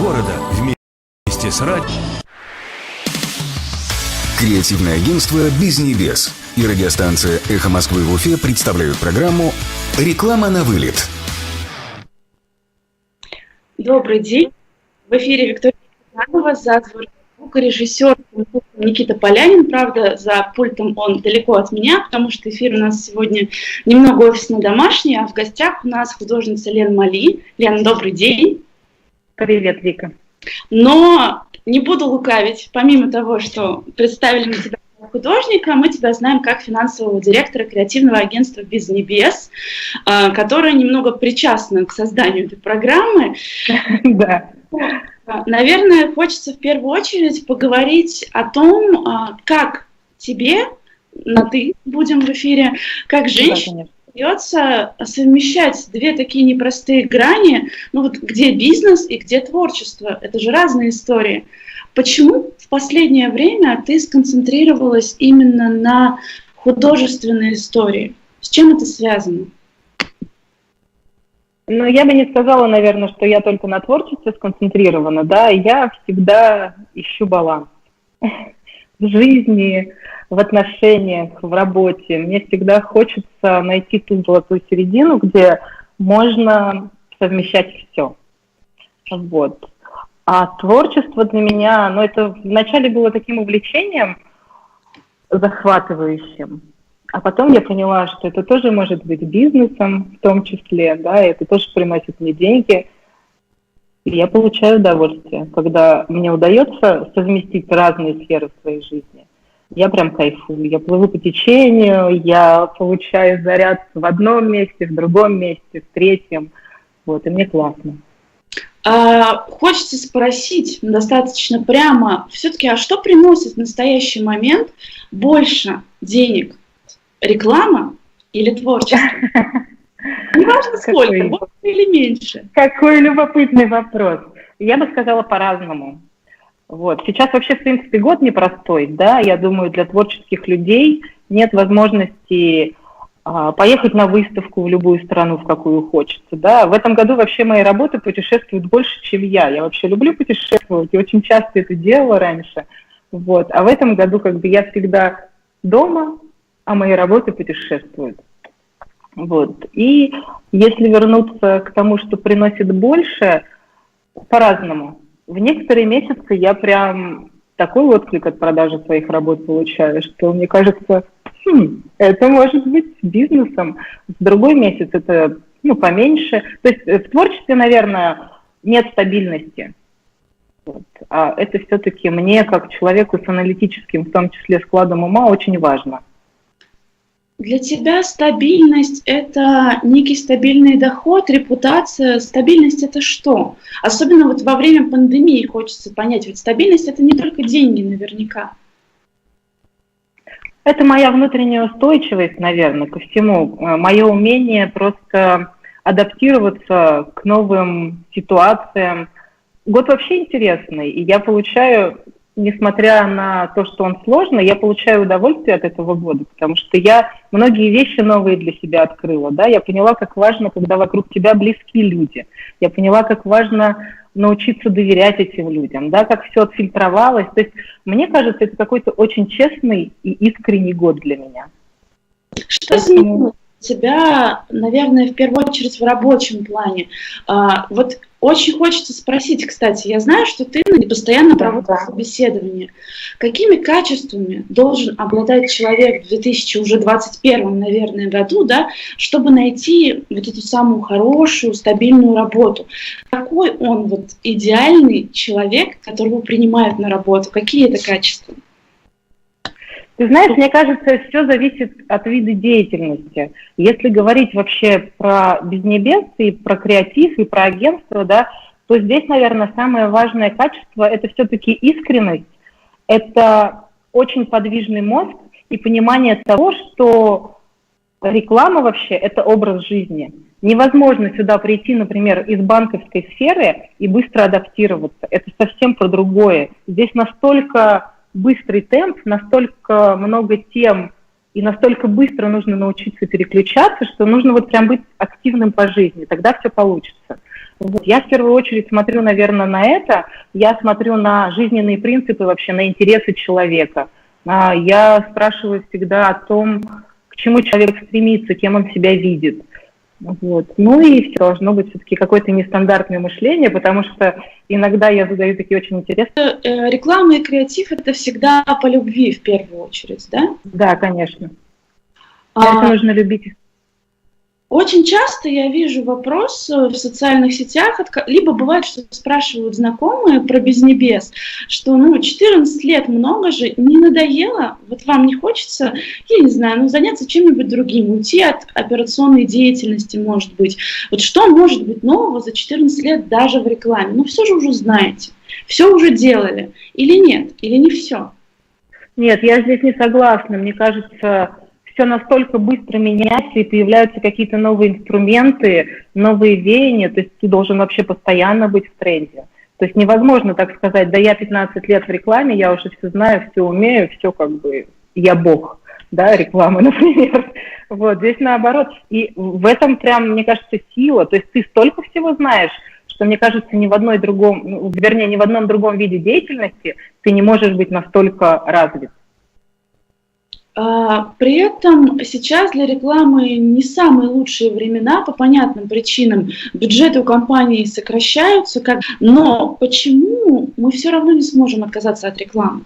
города вместе с радио. Креативное агентство «Без небес» и радиостанция «Эхо Москвы» в Уфе представляют программу «Реклама на вылет». Добрый день. В эфире Виктория Кирсанова, за звукорежиссер Никита Полянин. Правда, за пультом он далеко от меня, потому что эфир у нас сегодня немного офисно-домашний, а в гостях у нас художница Лена Мали. Лена, добрый день. Привет, Вика. Но не буду лукавить, помимо того, что представили мы тебя как художника, мы тебя знаем как финансового директора креативного агентства «Без небес», которое немного причастно к созданию этой программы. Да. Наверное, хочется в первую очередь поговорить о том, как тебе, на «ты» будем в эфире, как женщине удается совмещать две такие непростые грани, ну вот где бизнес и где творчество. Это же разные истории. Почему в последнее время ты сконцентрировалась именно на художественной истории? С чем это связано? Ну, я бы не сказала, наверное, что я только на творчестве сконцентрирована, да, я всегда ищу баланс в жизни, в отношениях, в работе. Мне всегда хочется найти ту золотую середину, где можно совмещать все. Вот. А творчество для меня, ну, это вначале было таким увлечением захватывающим, а потом я поняла, что это тоже может быть бизнесом в том числе, да, и это тоже приносит мне деньги. И я получаю удовольствие, когда мне удается совместить разные сферы в своей жизни. Я прям кайфую, я плыву по течению, я получаю заряд в одном месте, в другом месте, в третьем. Вот, и мне классно. Хочется спросить достаточно прямо, все-таки, а что приносит в настоящий момент больше денег? Реклама или творчество? Неважно сколько, больше или меньше. Какой любопытный вопрос. Я бы сказала по-разному. Вот. Сейчас вообще, в принципе, год непростой, да, я думаю, для творческих людей нет возможности поехать на выставку в любую страну, в какую хочется, да. В этом году вообще мои работы путешествуют больше, чем я. Я вообще люблю путешествовать и очень часто это делала раньше. Вот. А в этом году как бы я всегда дома, а мои работы путешествуют. Вот. И если вернуться к тому, что приносит больше, по-разному. В некоторые месяцы я прям такой отклик от продажи своих работ получаю, что мне кажется, это может быть бизнесом. В другой месяц это поменьше. То есть в творчестве, наверное, нет стабильности. Вот. А это все-таки мне, как человеку с аналитическим, в том числе складом ума, очень важно. Для тебя стабильность – это некий стабильный доход, репутация. Стабильность – это что? Особенно вот во время пандемии хочется понять, ведь стабильность – это не только деньги наверняка. Это моя внутренняя устойчивость, наверное, ко всему. Мое умение просто адаптироваться к новым ситуациям. Год вообще интересный, и я получаю, несмотря на то, что он сложный, я получаю удовольствие от этого года, потому что я многие вещи новые для себя открыла, да, я поняла, как важно, когда вокруг тебя близкие люди, я поняла, как важно научиться доверять этим людям, да, как все отфильтровалось, то есть мне кажется, это какой-то очень честный и искренний год для меня. Что изменилось у тебя, наверное, в первую очередь в рабочем плане? Вот очень хочется спросить, кстати, я знаю, что ты постоянно проводишь собеседования. Какими качествами должен обладать человек в 2021, наверное, году, да, чтобы найти вот эту самую хорошую, стабильную работу? Какой он вот идеальный человек, которого принимают на работу? Какие это качества? Ты знаешь, мне кажется, все зависит от вида деятельности. Если говорить вообще про «Без небес» и про креатив, и про агентство, да, то здесь, наверное, самое важное качество – это все-таки искренность, это очень подвижный мозг и понимание того, что реклама вообще – это образ жизни. Невозможно сюда прийти, например, из банковской сферы и быстро адаптироваться. Это совсем про другое. Здесь настолько быстрый темп, настолько много тем и настолько быстро нужно научиться переключаться, что нужно вот прям быть активным по жизни, тогда все получится. Вот. Я в первую очередь смотрю, наверное, на это. Я смотрю на жизненные принципы вообще, на интересы человека. Я спрашиваю всегда о том, к чему человек стремится, кем он себя видит. Вот. Ну и все должно быть все-таки какое-то нестандартное мышление, потому что иногда я задаю такие очень интересные... Реклама и креатив – это всегда по любви в первую очередь, да? Да, конечно. Это нужно любить. Очень часто я вижу вопрос в социальных сетях, либо бывает, что спрашивают знакомые про Безнебес, что 14 лет много же, не надоело, вот вам не хочется, я не знаю, заняться чем-нибудь другим, уйти от операционной деятельности, может быть. Вот что может быть нового за 14 лет даже в рекламе? Все же уже знаете, все уже делали, или нет, или не все? Нет, я здесь не согласна, мне кажется... Все настолько быстро меняется, и появляются какие-то новые инструменты, новые веяния, то есть ты должен вообще постоянно быть в тренде. То есть невозможно так сказать, да я 15 лет в рекламе, я уже все знаю, все умею, все я бог, да, рекламы, например. Вот, здесь наоборот. И в этом прям, мне кажется, сила. То есть ты столько всего знаешь, что, мне кажется, ни в одном другом виде деятельности ты не можешь быть настолько развит. При этом сейчас для рекламы не самые лучшие времена по понятным причинам. Бюджеты у компаний сокращаются, но почему мы все равно не сможем отказаться от рекламы?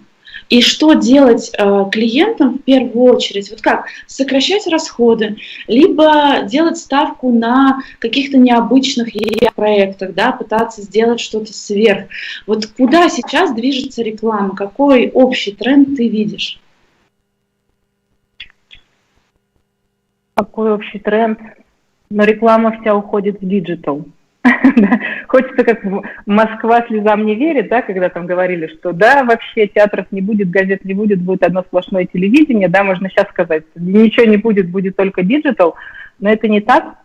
И что делать клиентам в первую очередь? Вот как? Сокращать расходы, либо делать ставку на каких-то необычных проектах, да, пытаться сделать что-то сверх. Вот куда сейчас движется реклама? Какой общий тренд ты видишь? Какой общий тренд? Но реклама вся уходит в диджитал. Хочется, как Москва слезам не верит, да, когда там говорили, что да, вообще театров не будет, газет не будет, будет одно сплошное телевидение, да, можно сейчас сказать, ничего не будет, будет только диджитал, но это не так.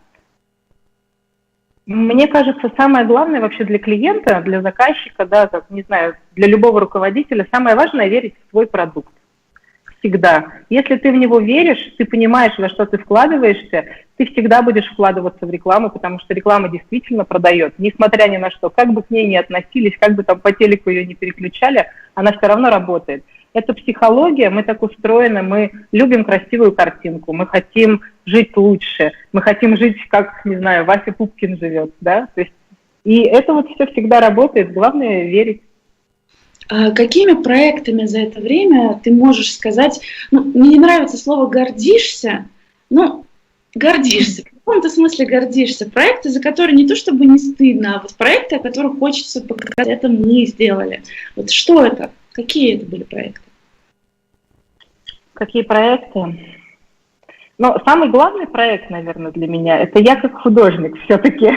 Мне кажется, самое главное вообще для клиента, для заказчика, да, для любого руководителя, самое важное — верить в свой продукт. Всегда. Если ты в него веришь, ты понимаешь, во что ты вкладываешься, ты всегда будешь вкладываться в рекламу, потому что реклама действительно продает, несмотря ни на что. Как бы к ней ни относились, как бы там по телеку ее не переключали, она все равно работает. Это психология, мы так устроены, мы любим красивую картинку, мы хотим жить лучше, мы хотим жить, как, не знаю, Вася Пупкин живет, да? То есть, и это вот все всегда работает, главное верить. Какими проектами за это время ты можешь сказать, мне не нравится слово «гордишься», гордишься, в каком-то смысле гордишься. Проекты, за которые не то чтобы не стыдно, а вот проекты, о которых хочется показать, это мы сделали. Вот что это? Какие это были проекты? Какие проекты? Самый главный проект, наверное, для меня — это я как художник все-таки.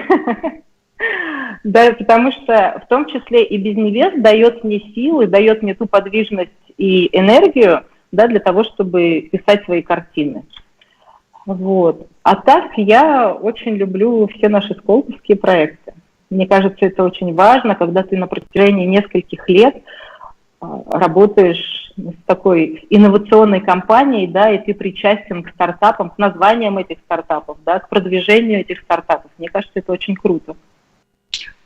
Да, потому что в том числе и Безнебес дает мне силы, дает мне ту подвижность и энергию, да, для того, чтобы писать свои картины. Вот. А так я очень люблю все наши сколковские проекты. Мне кажется, это очень важно, когда ты на протяжении нескольких лет работаешь с такой инновационной компанией, да, и ты причастен к стартапам, к названиям этих стартапов, да, к продвижению этих стартапов. Мне кажется, это очень круто.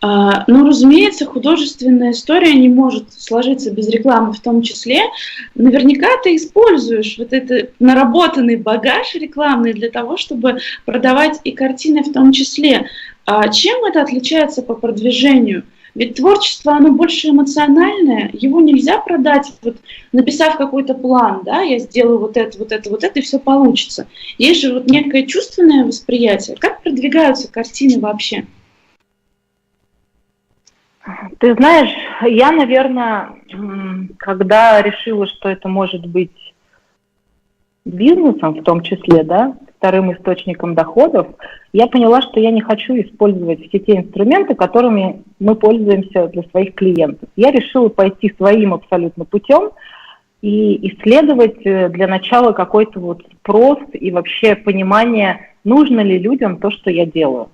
Разумеется, художественная история не может сложиться без рекламы в том числе. Наверняка ты используешь вот этот наработанный багаж рекламный для того, чтобы продавать и картины в том числе. Чем это отличается по продвижению? Ведь творчество, оно больше эмоциональное, его нельзя продать, написав какой-то план, да, я сделаю вот это, и все получится. Есть же некое чувственное восприятие. Как продвигаются картины вообще? Ты знаешь, я, наверное, когда решила, что это может быть бизнесом в том числе, да, вторым источником доходов, я поняла, что я не хочу использовать все те инструменты, которыми мы пользуемся для своих клиентов. Я решила пойти своим абсолютно путем и исследовать для начала какой-то спрос и вообще понимание, нужно ли людям то, что я делаю.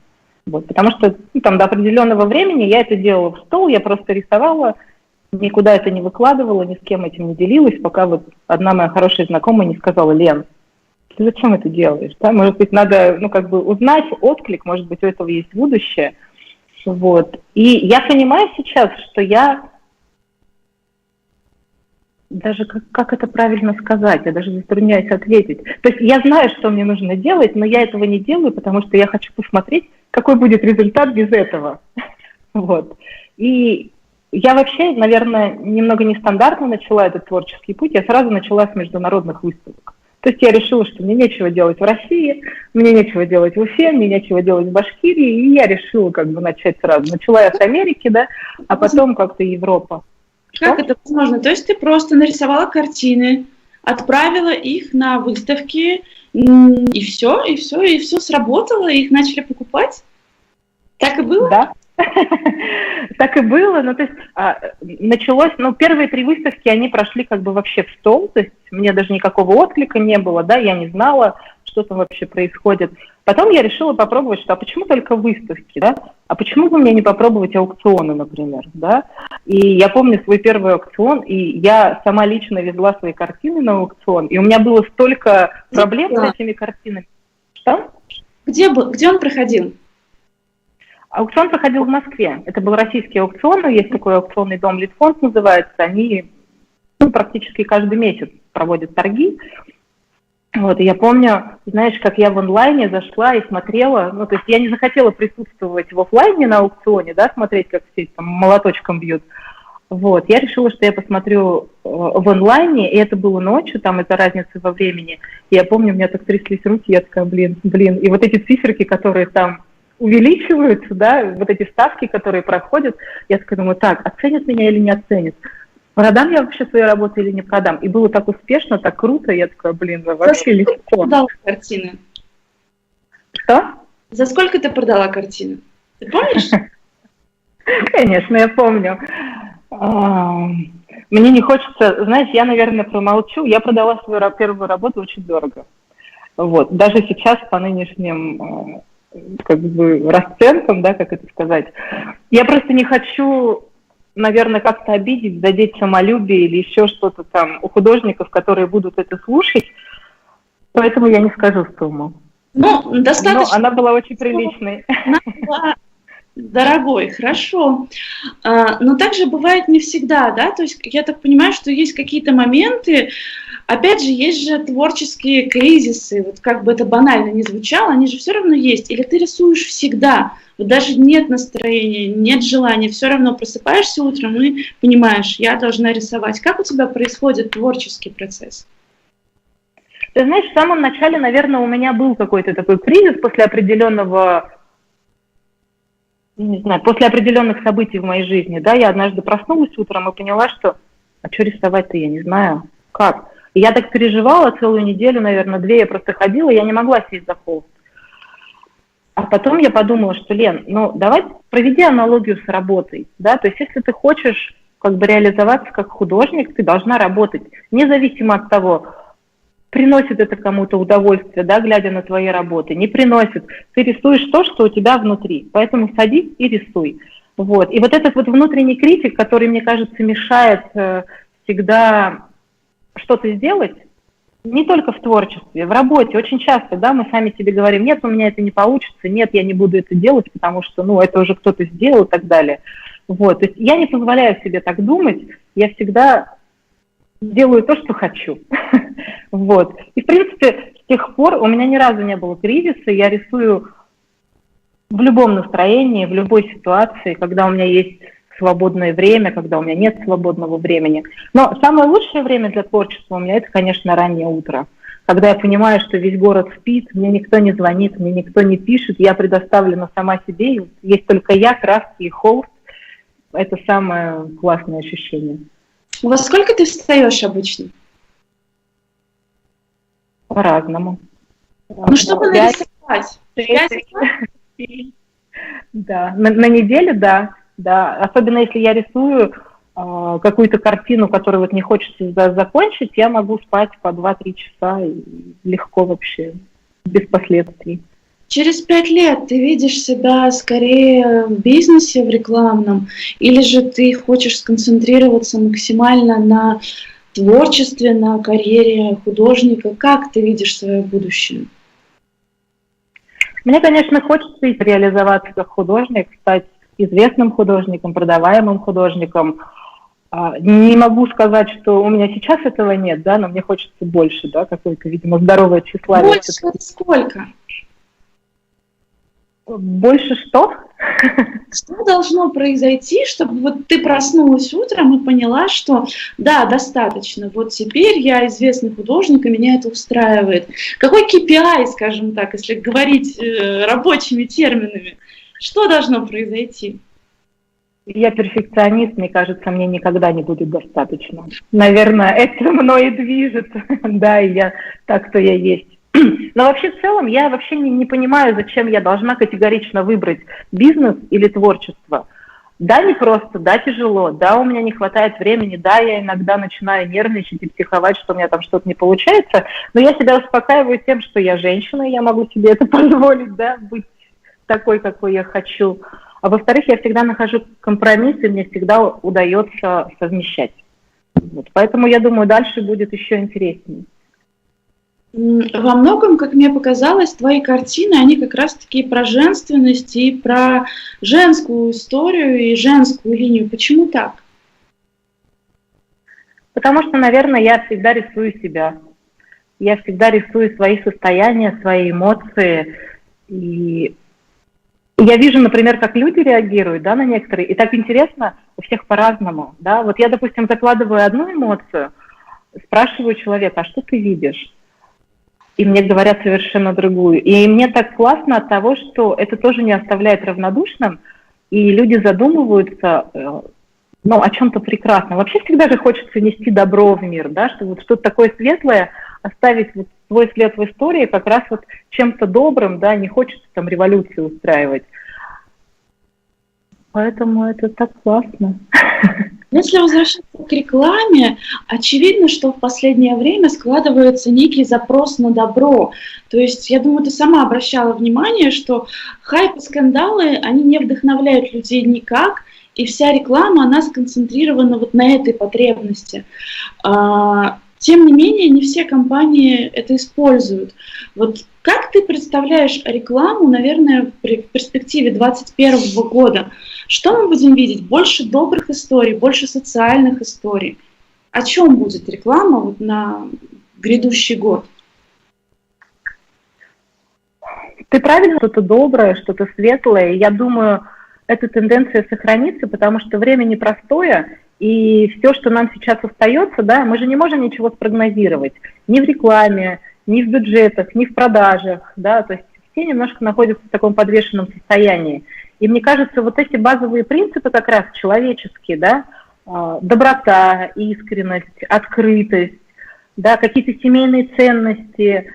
Вот, потому что до определенного времени я это делала в стол, я просто рисовала, никуда это не выкладывала, ни с кем этим не делилась, пока одна моя хорошая знакомая не сказала: Лен, ты зачем это делаешь? Да? Может быть, надо узнать отклик, может быть, у этого есть будущее. Вот. И я понимаю сейчас, что я даже как это правильно сказать, я даже затрудняюсь ответить. То есть я знаю, что мне нужно делать, но я этого не делаю, потому что я хочу посмотреть, какой будет результат без этого. Вот. И я вообще, наверное, немного нестандартно начала этот творческий путь. Я сразу начала с международных выставок. То есть я решила, что мне нечего делать в России, мне нечего делать в Уфе, мне нечего делать в Башкирии, и я решила как бы начать сразу. Начала я с Америки, да, а потом как-то Европа. Как это возможно? То есть ты просто нарисовала картины, отправила их на выставки, и все сработало, и их начали покупать? Так и было? Да. Так и было. Ну, то есть началось, первые 3 выставки, они прошли как бы вообще в стол, то есть мне даже никакого отклика не было, да, я не знала, что там вообще происходит. Потом я решила попробовать, что, а почему только выставки, да? А почему бы мне не попробовать аукционы, например, да? И я помню свой первый аукцион, и я сама лично везла свои картины на аукцион, и у меня было столько проблем с этими картинами. Что? Где он проходил? Аукцион проходил в Москве. Это был российский аукцион, есть такой аукционный дом «Литфонд» называется. Они практически каждый месяц проводят торги. Вот, и я помню, знаешь, как я в онлайне зашла и смотрела, то есть я не захотела присутствовать в офлайне на аукционе, да, смотреть, как все там молоточком бьют. Вот, я решила, что я посмотрю в онлайне, и это было ночью, там из-за разницы во времени. И я помню, у меня так тряслись руки, я такая, блин, и вот эти циферки, которые там увеличиваются, да, вот эти ставки, которые проходят, я такая думаю, так, оценят меня или не оценят? Продам я вообще свои работы или не продам? И было так успешно, так круто, я такая, блин, вообще легко. Ты продала картины? Что? За сколько ты продала картины? Ты помнишь? Конечно, я помню. Мне не хочется, знаешь, я, наверное, промолчу. Я продала свою первую работу очень дорого. Вот. Даже сейчас по нынешним как бы расценкам, да, как это сказать, я просто не хочу, наверное, как-то обидеть, задеть самолюбие или еще что-то там у художников, которые будут это слушать, поэтому я не скажу сумму. Достаточно. Но она была очень приличной. Она была дорогой, хорошо. Но также бывает не всегда, да, то есть я так понимаю, что есть какие-то моменты, опять же, есть же творческие кризисы, вот как бы это банально ни звучало, они же все равно есть. Или ты рисуешь всегда, вот даже нет настроения, нет желания, все равно просыпаешься утром и понимаешь, я должна рисовать. Как у тебя происходит творческий процесс? Ты знаешь, в самом начале, наверное, у меня был какой-то такой кризис после определенного, не знаю, после определенных событий в моей жизни, да, я однажды проснулась утром и поняла, что, а что рисовать-то, я не знаю, как. И я так переживала целую неделю, наверное, 2 я просто ходила, я не могла сесть за холст. А потом я подумала, что, Лен, давай проведи аналогию с работой, да, то есть если ты хочешь как бы реализоваться как художник, ты должна работать, независимо от того, приносит это кому-то удовольствие, да, глядя на твои работы, не приносит. Ты рисуешь то, что у тебя внутри, поэтому садись и рисуй. Вот. И вот этот вот внутренний критик, который, мне кажется, мешает всегда что-то сделать, не только в творчестве, в работе, очень часто, да, мы сами себе говорим, нет, у меня это не получится, нет, я не буду это делать, потому что, это уже кто-то сделал и так далее. Вот. То есть я не позволяю себе так думать, я всегда делаю то, что хочу. Вот. И, в принципе, с тех пор у меня ни разу не было кризиса, я рисую в любом настроении, в любой ситуации, когда у меня есть свободное время, когда у меня нет свободного времени. Но самое лучшее время для творчества у меня это, конечно, раннее утро. Когда я понимаю, что весь город спит, мне никто не звонит, мне никто не пишет, я предоставлена сама себе, и есть только я, краски и холст. Это самое классное ощущение. Во сколько ты встаешь обычно? По-разному. Чтобы нарисовать. 5 Да, на неделю, да. Особенно если я рисую какую-то картину, которую вот не хочется закончить, я могу спать по 2-3 часа и легко вообще, без последствий. Через 5 лет ты видишь себя скорее в бизнесе, в рекламном, или же ты хочешь сконцентрироваться максимально на творчестве, на карьере художника? Как ты видишь свое будущее? Мне, конечно, хочется реализоваться как художник, стать известным художником, продаваемым художником. Не могу сказать, что у меня сейчас этого нет, да, но мне хочется больше, да, какое-то, видимо, здоровое тщеславие. Больше сколько? Больше что? Что должно произойти, чтобы вот ты проснулась утром и поняла, что да, достаточно, вот теперь я известный художник, и меня это устраивает. Какой KPI, скажем так, если говорить рабочими терминами, что должно произойти? Я перфекционист, мне кажется, мне никогда не будет достаточно. Наверное, это мной и движет, да, и я так, кто я есть. Но вообще в целом я вообще не понимаю, зачем я должна категорично выбрать бизнес или творчество. Да, непросто, да, тяжело, да, у меня не хватает времени, да, я иногда начинаю нервничать и психовать, что у меня там что-то не получается, но я себя успокаиваю тем, что я женщина, и я могу себе это позволить, да, быть такой, какой я хочу. А во-вторых, я всегда нахожу компромисс, и мне всегда удается совмещать. Вот. Поэтому я думаю, дальше будет еще интереснее. Во многом, как мне показалось, твои картины, они как раз-таки про женственность и про женскую историю и женскую линию. Почему так? Потому что, наверное, я всегда рисую себя. Я всегда рисую свои состояния, свои эмоции. И я вижу, например, как люди реагируют, да, на некоторые. И так интересно, у всех по-разному. Да? Вот я, допустим, закладываю одну эмоцию, спрашиваю человека, а что ты видишь? И мне говорят совершенно другую. И мне так классно от того, что это тоже не оставляет равнодушным, и люди задумываются, ну, о чем-то прекрасном. Вообще всегда же хочется нести добро в мир, да, чтобы вот что-то такое светлое оставить вот свой след в истории как раз вот чем-то добрым, да, не хочется там революцию устраивать. Поэтому это так классно. Если возвращаться к рекламе, очевидно, что в последнее время складывается некий запрос на добро. То есть, я думаю, ты сама обращала внимание, что хайп и скандалы, они не вдохновляют людей никак, и вся реклама, она сконцентрирована вот на этой потребности. Тем не менее, не все компании это используют. Вот как ты представляешь рекламу, наверное, в перспективе 2021 года? Что мы будем видеть? Больше добрых историй, больше социальных историй. О чем будет реклама вот на грядущий год? Ты правильно, что-то доброе, что-то светлое. Я думаю, эта тенденция сохранится, потому что время непростое, и все, что нам сейчас остается, да, мы же не можем ничего спрогнозировать. Ни в рекламе, ни в бюджетах, ни в продажах, да, то есть все немножко находятся в таком подвешенном состоянии. И мне кажется, вот эти базовые принципы как раз человеческие, да, доброта, искренность, открытость, да, какие-то семейные ценности,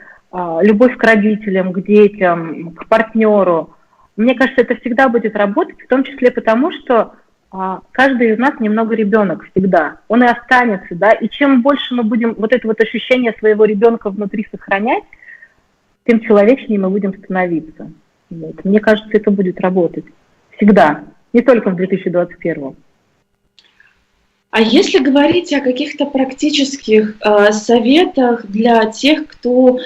любовь к родителям, к детям, к партнеру. Мне кажется, это всегда будет работать, в том числе потому, что каждый из нас немного ребенок всегда. Он и останется, да, и чем больше мы будем вот это вот ощущение своего ребенка внутри сохранять, тем человечнее мы будем становиться. Вот. Мне кажется, это будет работать всегда, не только в 2021. А если говорить о каких-то практических советах для тех, кто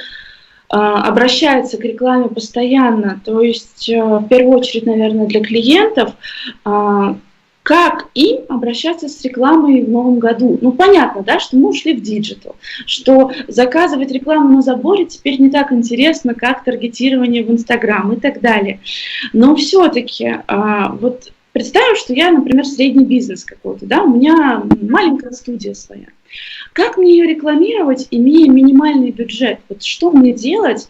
обращается к рекламе постоянно, то есть в первую очередь, наверное, для клиентов, как им обращаться с рекламой в новом году? Ну, понятно, да, что мы ушли в диджитал, что заказывать рекламу на заборе теперь не так интересно, как таргетирование в Инстаграм и так далее. Но все-таки, вот представим, что я, например, средний бизнес какой-то, да, у меня маленькая студия своя. Как мне ее рекламировать, имея минимальный бюджет? Вот что мне делать?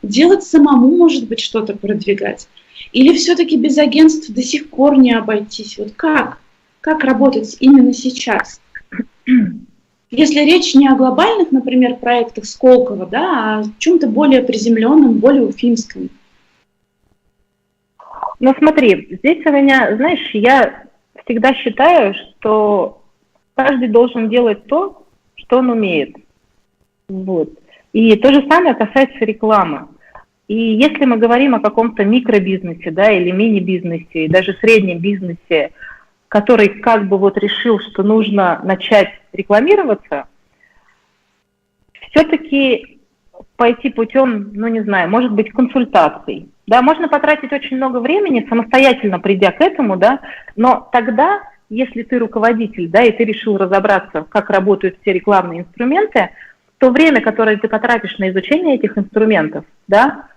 Делать самому, может быть, что-то продвигать? Или все-таки без агентств до сих пор не обойтись? Вот как? Как работать именно сейчас? Если речь не о глобальных, например, проектах Сколково, да, а о чем-то более приземленном, более уфимском. Ну смотри, здесь у меня, знаешь, я всегда считаю, что каждый должен делать то, что он умеет. Вот. И то же самое касается рекламы. И если мы говорим о каком-то микробизнесе, да, или мини-бизнесе, и даже среднем бизнесе, который как бы вот решил, что нужно начать рекламироваться, все-таки пойти путем, ну не знаю, может быть, консультаций, Да, можно потратить очень много времени, самостоятельно придя к этому, да, но тогда, если ты руководитель, да, и ты решил разобраться, как работают все рекламные инструменты, то время, которое ты потратишь на изучение этих инструментов, да,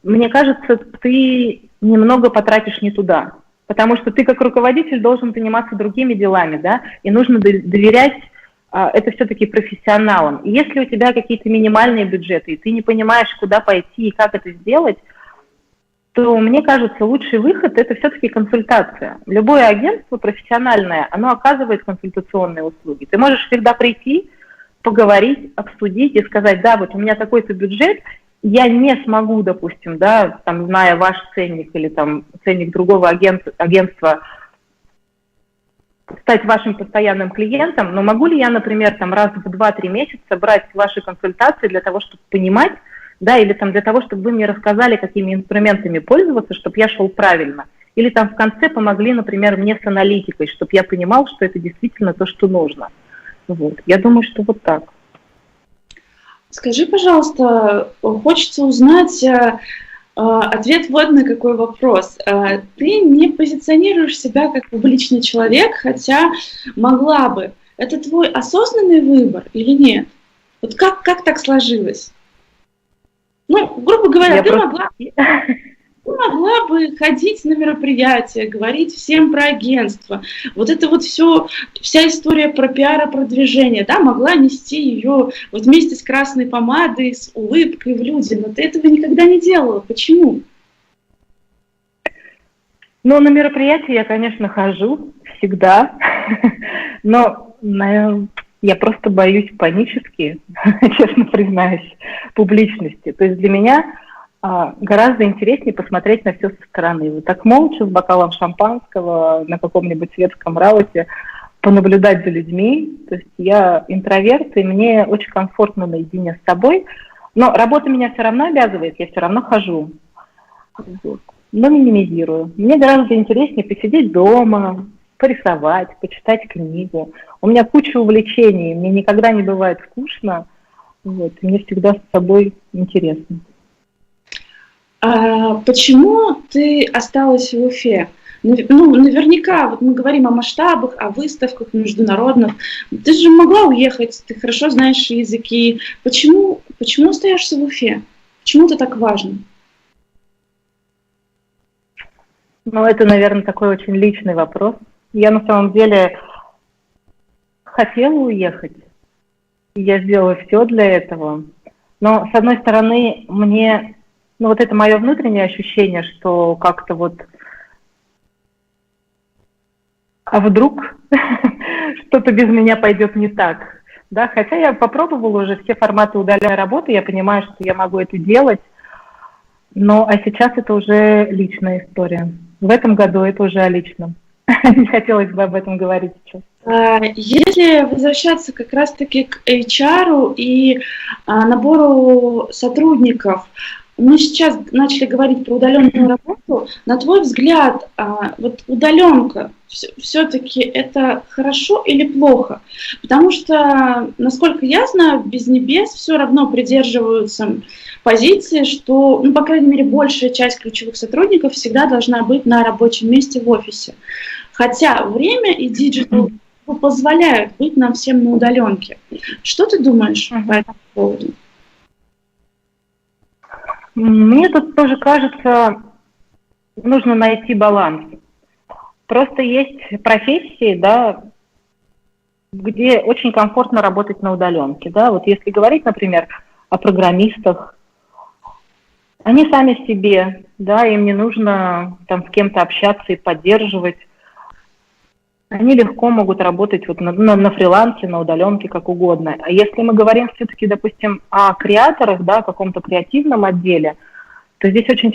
мне кажется, ты немного потратишь не туда, потому что ты как руководитель должен заниматься другими делами, да, и нужно доверять это все-таки профессионалам. И если у тебя какие-то минимальные бюджеты, и ты не понимаешь, куда пойти и как это сделать, то, мне кажется, лучший выход – это все-таки консультация. Любое агентство профессиональное, оно оказывает консультационные услуги. Ты можешь всегда прийти, поговорить, обсудить и сказать, да, вот у меня такой-то бюджет, я не смогу, допустим, да, там, зная ваш ценник или там ценник другого агентства, стать вашим постоянным клиентом, но могу ли я, например, там раз в 2-3 месяца брать ваши консультации для того, чтобы понимать, да, или там для того, чтобы вы мне рассказали, какими инструментами пользоваться, чтобы я шел правильно. Или там в конце помогли, например, мне с аналитикой, чтобы я понимал, что это действительно то, что нужно. Вот. Я думаю, что вот так. Скажи, пожалуйста, хочется узнать ответ вот на какой вопрос. Ты не позиционируешь себя как публичный человек, хотя могла бы. Это твой осознанный выбор или нет? Вот как так сложилось? Ну, грубо говоря, ты могла бы ходить на мероприятия, говорить всем про агентство. Вот это вот вся история про пиар и продвижение, да, могла нести ее вот вместе с красной помадой, с улыбкой в люди, но ты этого никогда не делала. Почему? Ну, на мероприятия я, конечно, хожу всегда, но я просто боюсь панически, честно признаюсь, публичности. То есть для меня гораздо интереснее посмотреть на все со стороны. Вот так молча, с бокалом шампанского, на каком-нибудь светском рауте, понаблюдать за людьми. То есть я интроверт, и мне очень комфортно наедине с собой. Но работа меня все равно обязывает, я все равно хожу. Вот. Но минимизирую. Мне гораздо интереснее посидеть дома, порисовать, почитать книгу. У меня куча увлечений, мне никогда не бывает скучно. Вот. Мне всегда с собой интересно. А почему ты осталась в Уфе? Ну, наверняка, вот мы говорим о масштабах, о выставках международных. Ты же могла уехать, ты хорошо знаешь языки. Почему остаешься в Уфе? Почему это так важно? Ну, это, наверное, такой очень личный вопрос. Я на самом деле хотела уехать. Я сделала все для этого. Но, с одной стороны, мне... Ну, вот это мое внутреннее ощущение, что как-то вот... А вдруг что-то без меня пойдет не так? Да? Хотя я попробовала уже все форматы удаленной работы, я понимаю, что я могу это делать. Но а сейчас это уже личная история. В этом году это уже о личном. Не хотелось бы об этом говорить сейчас. Если возвращаться как раз-таки к HR и набору сотрудников, мы сейчас начали говорить про удаленную работу. На твой взгляд, вот удаленка все-таки это хорошо или плохо? Потому что, насколько я знаю, без небес все равно придерживаются позиции, что, ну, по крайней мере, большая часть ключевых сотрудников всегда должна быть на рабочем месте в офисе. Хотя время и диджитал позволяют быть нам всем на удаленке. Что ты думаешь по этому поводу? Мне тут тоже кажется, нужно найти баланс. Просто есть профессии, да, где очень комфортно работать на удаленке. Да? Вот если говорить, например, о программистах, они сами себе, да, им не нужно там с кем-то общаться и поддерживать. Они легко могут работать вот на фрилансе, на удаленке, как угодно. А если мы говорим все-таки, допустим, о креаторах, да, о каком-то креативном отделе, то здесь очень